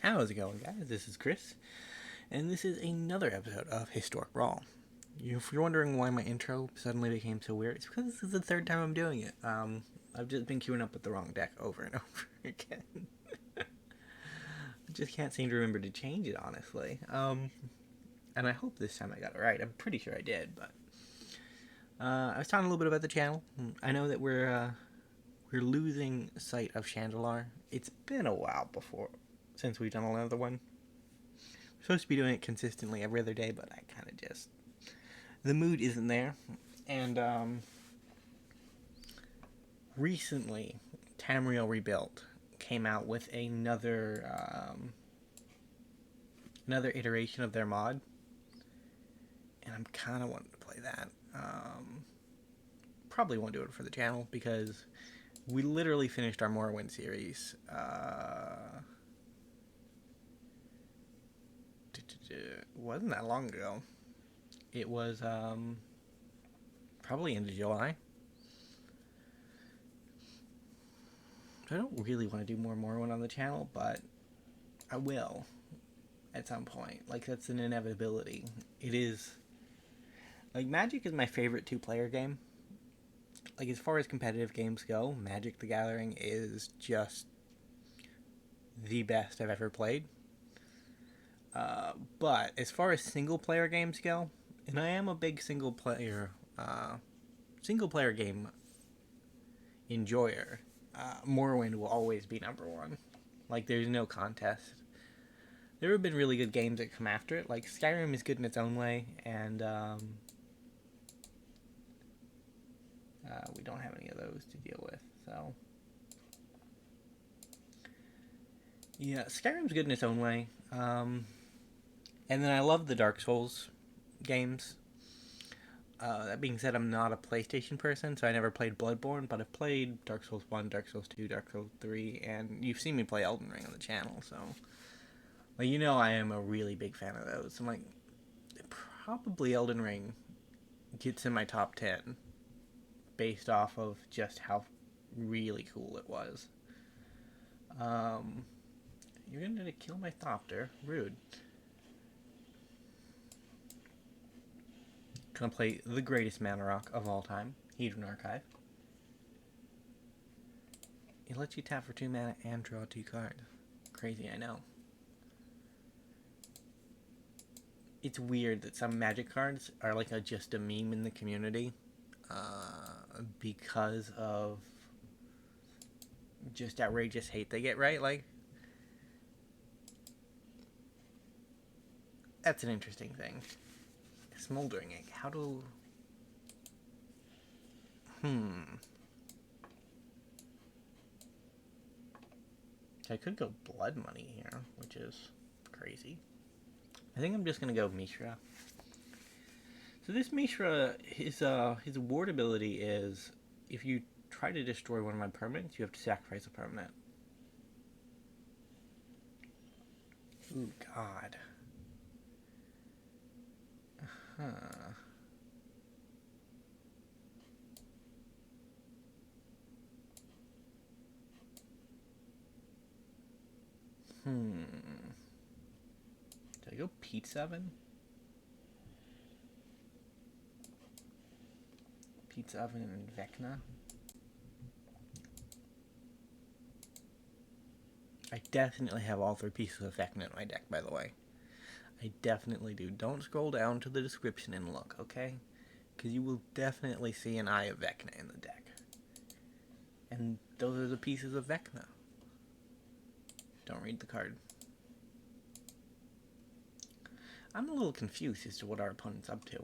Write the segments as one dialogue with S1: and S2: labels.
S1: How's it going, guys? This is Chris, and this is another episode of Historic Brawl. If you're wondering why my intro suddenly became so weird, it's because this is the third time I'm doing it. I've just been queuing up with the wrong deck over and over again. I just can't seem to remember to change it, honestly. And I hope this time I got it right. I'm pretty sure I did, but I was talking a little bit about the channel. I know that we're losing sight of Chandelar. It's been a while since we've done another one. We're supposed to be doing it consistently every other day, but I kind of just... the mood isn't there. And recently, Tamriel Rebuilt came out with another iteration of their mod. And I'm kind of wanting to play that. Probably won't do it for the channel because we literally finished our Morrowind series. It wasn't that long ago. It was probably into July. I don't really want to do more Morrowind on the channel, but I will at some point. Like, that's an inevitability. It is... like, Magic is my favorite two-player game. Like, as far as competitive games go, Magic the Gathering is just the best I've ever played. But as far as single-player games go, and I am a big single-player game enjoyer, Morrowind will always be number one. Like, there's no contest. There have been really good games that come after it. Like, Skyrim is good in its own way, and we don't have any of those to deal with, so... yeah, Skyrim's good in its own way. And then I love the Dark Souls games. That being said, I'm not a PlayStation person, so I never played Bloodborne, but I've played Dark Souls 1, Dark Souls 2, Dark Souls 3, and you've seen me play Elden Ring on the channel, so... like, you know I am a really big fan of those. I'm like, probably Elden Ring gets in my top 10 based off of just how really cool it was. You're gonna kill my Thopter. Rude. Gonna play the greatest mana rock of all time, Hedron Archive. It lets you tap for 2 mana and draw 2 cards. Crazy, I know. It's weird that some Magic cards are like just a meme in the community because of just outrageous hate they get, right? Like, that's an interesting thing. Smoldering Egg. How do... I could go Blood Money here, which is crazy. I think I'm just gonna go Mishra. So this Mishra, his ward ability is, if you try to destroy one of my permanents, you have to sacrifice a permanent. Ooh, God. Did I go Pete 7? Pete Oven and Vecna. I definitely have all 3 pieces of Vecna in my deck, by the way. I definitely do. Don't scroll down to the description and look, okay? Because you will definitely see an Eye of Vecna in the deck. And those are the pieces of Vecna. Don't read the card. I'm a little confused as to what our opponent's up to.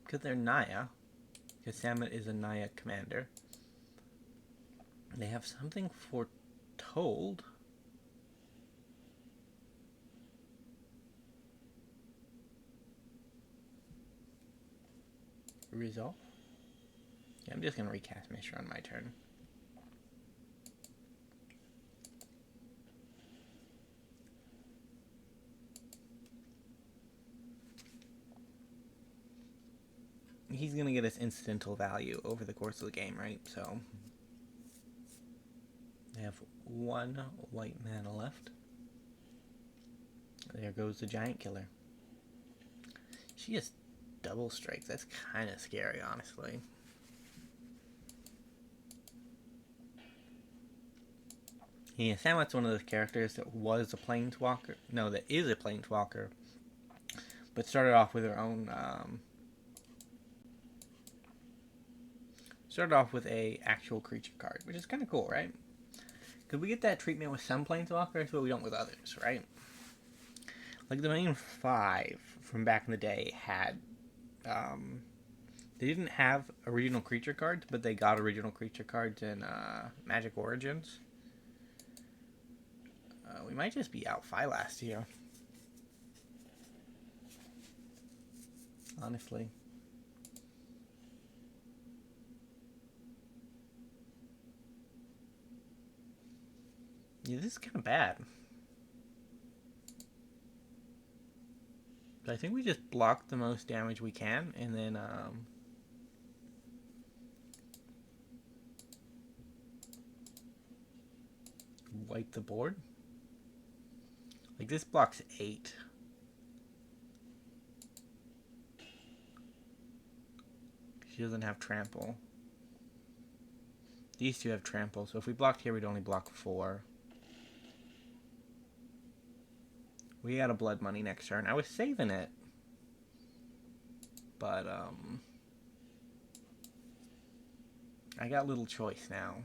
S1: Because they're Naya. Because Samet is a Naya commander. They have something foretold. Resolve? Yeah, I'm just going to recast Mishra on my turn. He's going to get us incidental value over the course of the game, right? So, they have one white mana left. There goes the giant killer. She just double strikes. That's kind of scary, honestly. Yeah, Samlet's one of those characters that was a planeswalker. No, that is a planeswalker. But started off with her own... started off with a actual creature card, which is kind of cool, right? Because we get that treatment with some planeswalkers, but we don't with others, right? Like the main 5 from back in the day had... they didn't have original creature cards, but they got original creature cards in Magic Origins. We might just be out last year. Honestly. Yeah, this is kind of bad. But I think we just block the most damage we can, and then, wipe the board. Like, this blocks 8. She doesn't have trample. These two have trample, so if we blocked here, we'd only block 4. We got a blood money next turn. I was saving it. But, I got little choice now.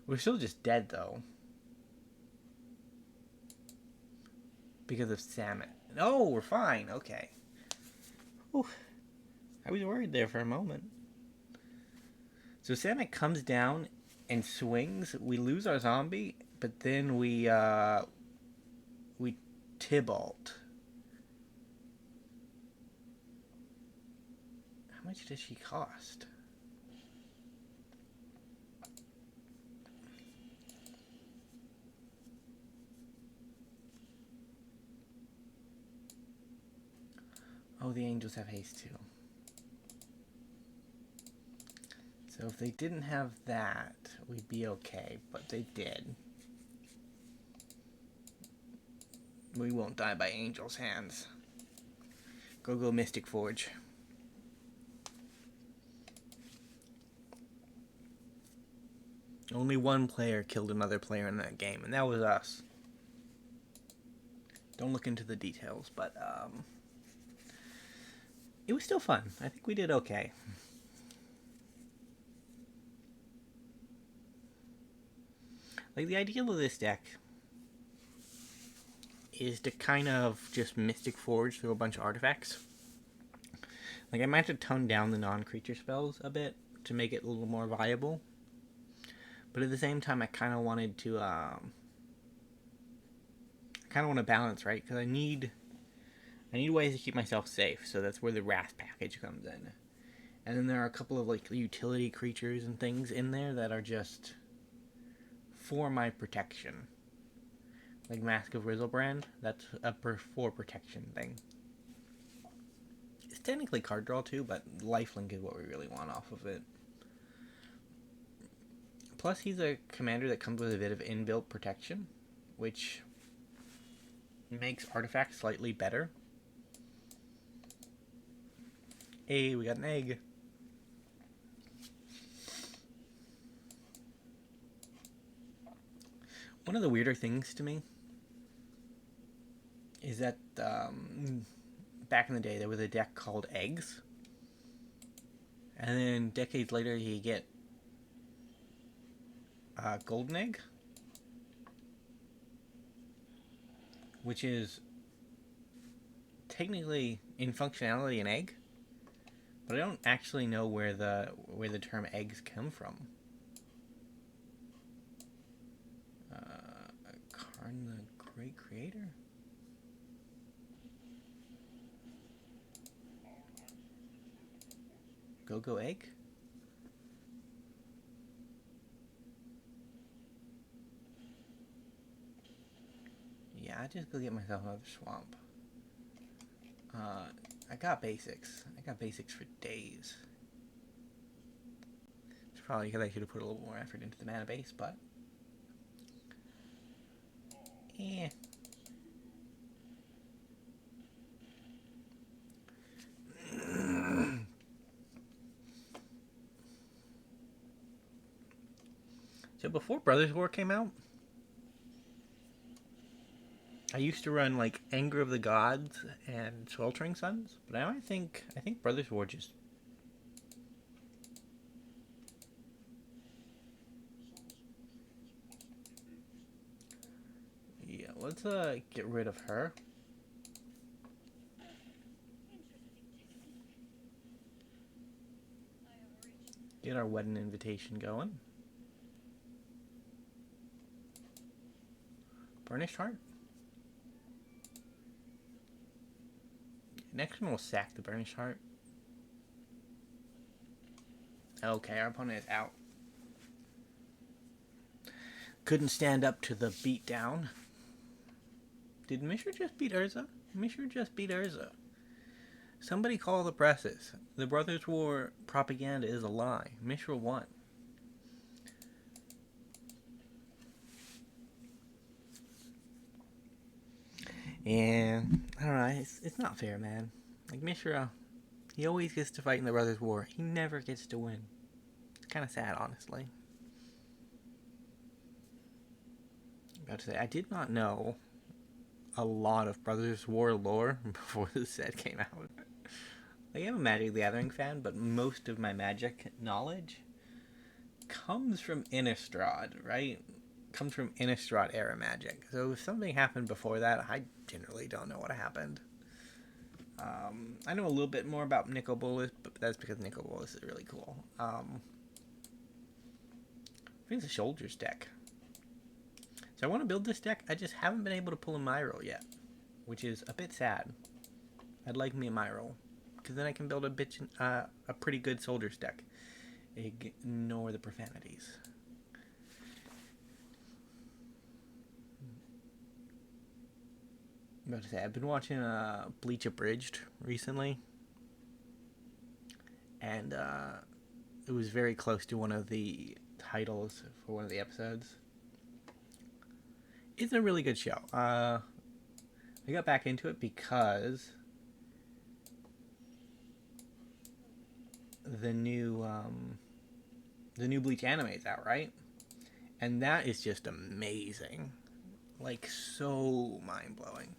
S1: We're still just dead, though. Because of salmon. No, we're fine. Okay. Whew. I was worried there for a moment. So Samet comes down and swings. We lose our zombie, but then we Tybalt. How much does she cost? Oh, the angels have haste too. So if they didn't have that, we'd be okay, but they did. We won't die by angels' hands. Go Mystic Forge. Only one player killed another player in that game, and that was us. Don't look into the details, but it was still fun. I think we did okay. Like, the idea of this deck is to kind of just Mystic Forge through a bunch of artifacts. Like, I might have to tone down the non-creature spells a bit to make it a little more viable. But at the same time, I kind of wanted to, I kind of want to balance, right? Because I need ways to keep myself safe, so that's where the Wrath package comes in. And then there are a couple of, like, utility creatures and things in there that are just for my protection. Like Mask of Rizzlebrand, that's a for protection thing. It's technically card draw too, but lifelink is what we really want off of it. Plus, he's a commander that comes with a bit of inbuilt protection, which makes artifacts slightly better. Hey, we got an egg. One of the weirder things to me is that back in the day there was a deck called Eggs, and then decades later you get Golden Egg, which is technically in functionality an egg, but I don't actually know where the term eggs come from. Karn the Great Creator? Go-Go Egg? Yeah, I just go get myself another swamp. I got basics. I got basics for days. It's probably because I should have put a little more effort into the mana base, but... eh. So before Brothers War came out, I used to run like Anger of the Gods and Sweltering Suns, but now I think Brothers War just... yeah, let's get rid of her. Get our wedding invitation going. Burnished Heart. Next one will sack the Burnished Heart. Okay, our opponent is out. Couldn't stand up to the beatdown. Did Mishra just beat Urza? Mishra just beat Urza. Somebody call the presses. The Brothers War propaganda is a lie. Mishra won. And, I don't know, it's not fair, man. Like, Mishra, he always gets to fight in the Brothers War. He never gets to win. It's kind of sad, honestly. I'm about to say, I did not know a lot of Brothers War lore before the set came out. Like, I'm a Magic the Gathering fan, but most of my Magic knowledge comes from Innistrad, right? Comes from Innistrad era Magic. So if something happened before that, I generally don't know what happened. I know a little bit more about Nicol Bolas, but that's because Nicol Bolas is really cool. I think it's a Shoulders deck. So I want to build this deck. I just haven't been able to pull a Myro yet, which is a bit sad. I'd like me a Myro, because then I can build a pretty good Soldiers deck. Ignore the profanities. I'm about to say, I've been watching Bleach Abridged recently, and it was very close to one of the titles for one of the episodes. It's a really good show. I got back into it because the new Bleach anime is out, right? And that is just amazing. Like, so mind-blowing.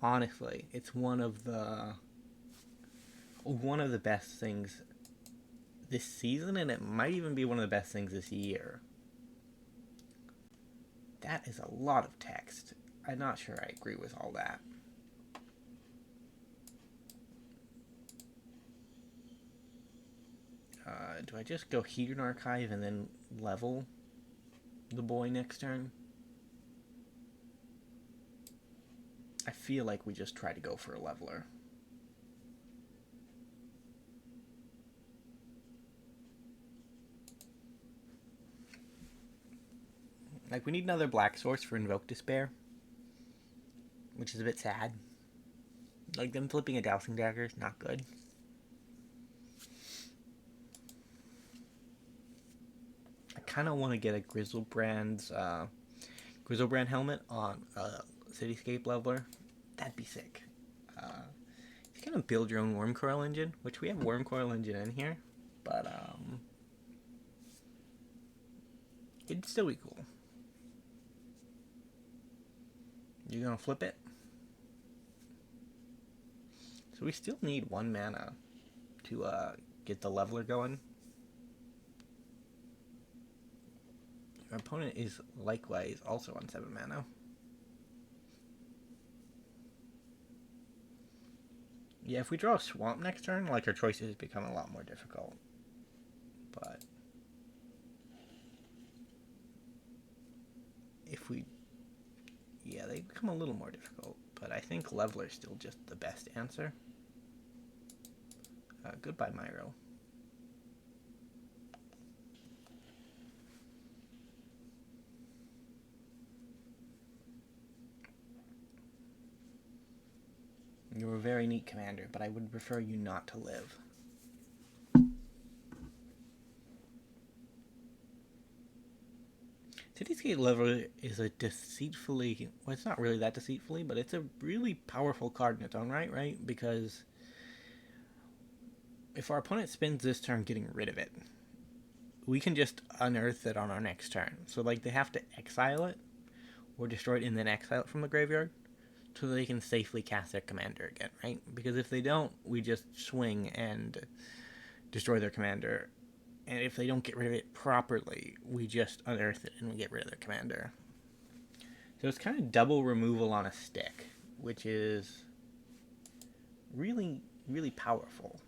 S1: Honestly, it's one of the best things this season, and it might even be one of the best things this year. That is a lot of text. I'm not sure I agree with all that. Do I just go Hedron Archive and then level the boy next turn? I feel like we just try to go for a leveler. Like, we need another black source for Invoke Despair, which is a bit sad. Like, them flipping a Dowsing Dagger is not good. I kind of want to get a Grizzlebrand's Grizzlebrand helmet on Cityscape leveler. That'd be sick. You can build your own Wormcoil engine, which we have Wormcoil engine in here, but it'd still be cool. You're gonna flip it? So we still need 1 mana to get the leveler going. Our opponent is likewise also on 7 mana. Yeah, if we draw a swamp next turn, like, our choices become a lot more difficult. But if we... yeah, they become a little more difficult. But I think leveler is still just the best answer. Goodbye, Myro. You're a very neat commander, but I would prefer you not to live. Cityscape Lever is a deceitfully... Well, it's not really that deceitfully, but it's a really powerful card in its own right? Because if our opponent spends this turn getting rid of it, we can just unearth it on our next turn. So, like, they have to exile it, or destroy it and then exile it from the graveyard, so they can safely cast their commander again, right? Because if they don't, we just swing and destroy their commander. And if they don't get rid of it properly, we just unearth it and we get rid of their commander. So it's kind of double removal on a stick, which is really, really powerful.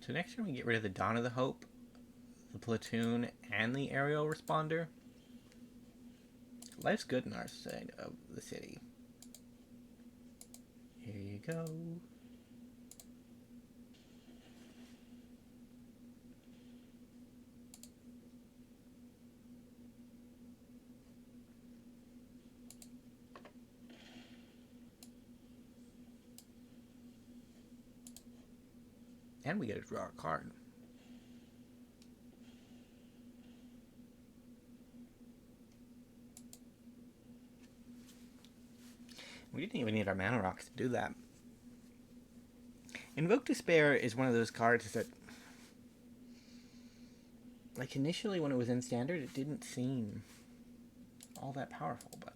S1: So next turn we get rid of the Dawn of the Hope, the Platoon, and the Aerial Responder. Life's good in our side of the city. Here you go. And we get to draw a card. We didn't even need our mana rocks to do that. Invoke Despair is one of those cards that, like, initially when it was in Standard, it didn't seem all that powerful, but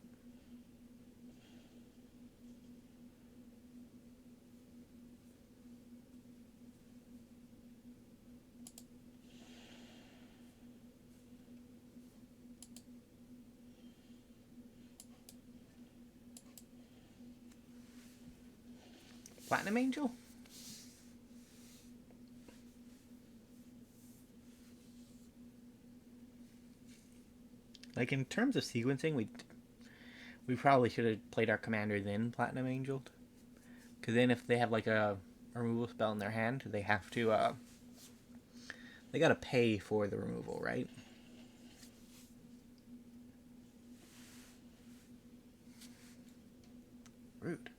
S1: Platinum Angel? Like, in terms of sequencing, we probably should have played our commander then Platinum Angel. Because then if they have, like, a removal spell in their hand, they have to, they gotta pay for the removal, right? Rude.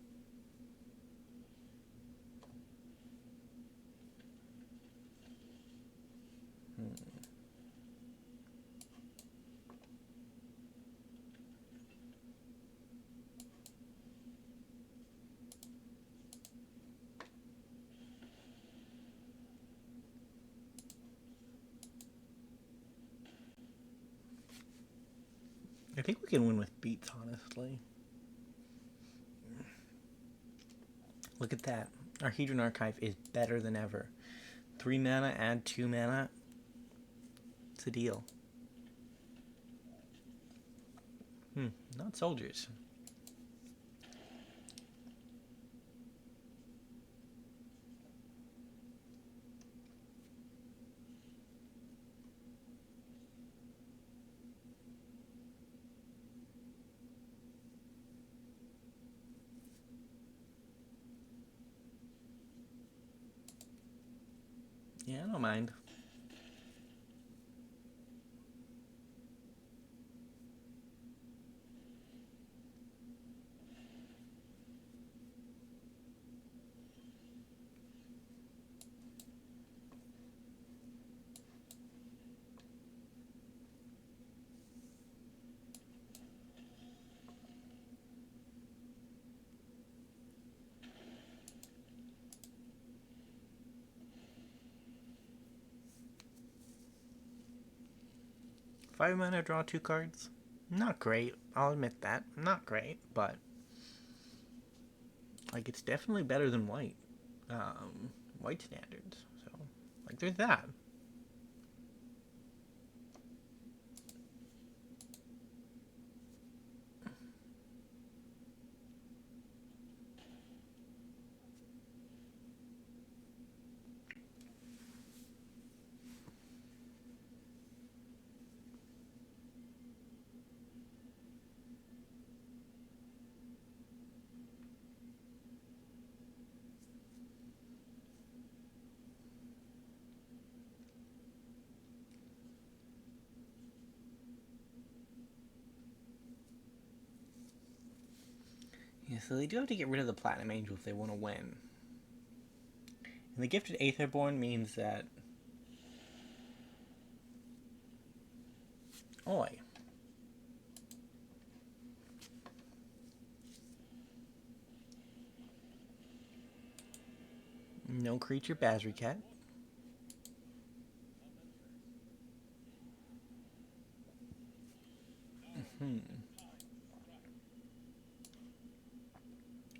S1: I think we can win with beats, honestly. Look at that. Our Hedron Archive is better than ever. 3 mana, add 2 mana. It's a deal. Not soldiers. Yeah, I don't mind. Five mana, draw 2 cards. Not great. I'll admit that. Not great, but like, it's definitely better than white. White standards. So, like, there's that. So they do have to get rid of the Platinum Angel if they want to win. And the Gifted Aetherborn means that... Oi. No creature Bazricat.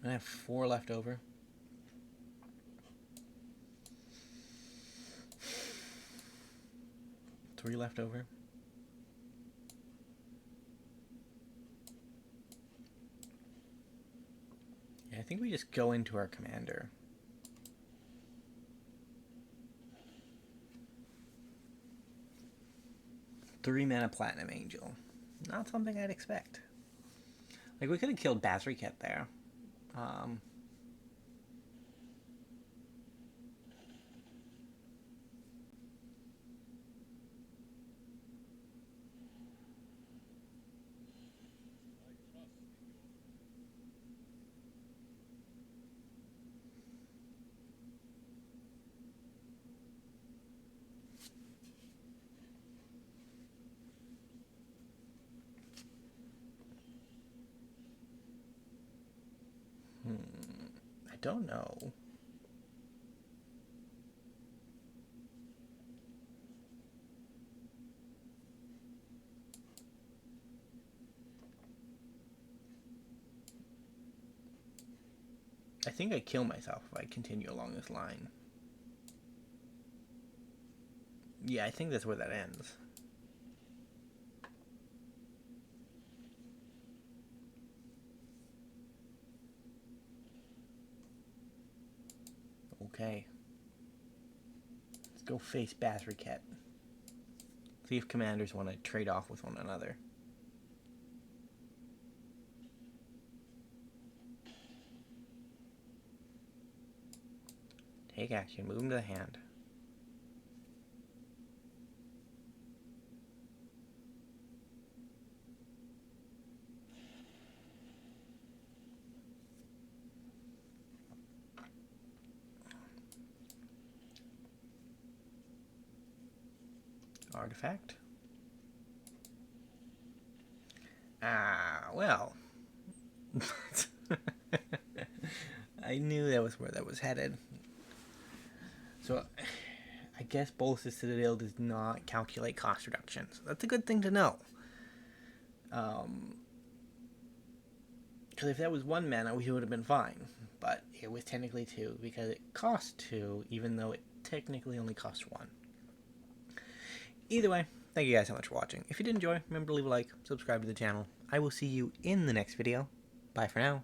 S1: I have 4 left over. Three left over. Yeah, I think we just go into our commander. Three mana Platinum Angel. Not something I'd expect. Like, we could have killed Bazricat there. I don't know. I think I kill myself if I continue along this line. Yeah, I think that's where that ends. Okay. Let's go face Bazricat. See if commanders want to trade off with one another. Take action. Move him to the hand. Artifact. Well. I knew that was where that was headed. So, I guess Bolus' Citadel does not calculate cost reduction. So that's a good thing to know. Because if that was 1 mana, we would have been fine. But it was technically 2, because it cost 2, even though it technically only cost 1. Either way, thank you guys so much for watching. If you did enjoy, remember to leave a like, subscribe to the channel. I will see you in the next video. Bye for now.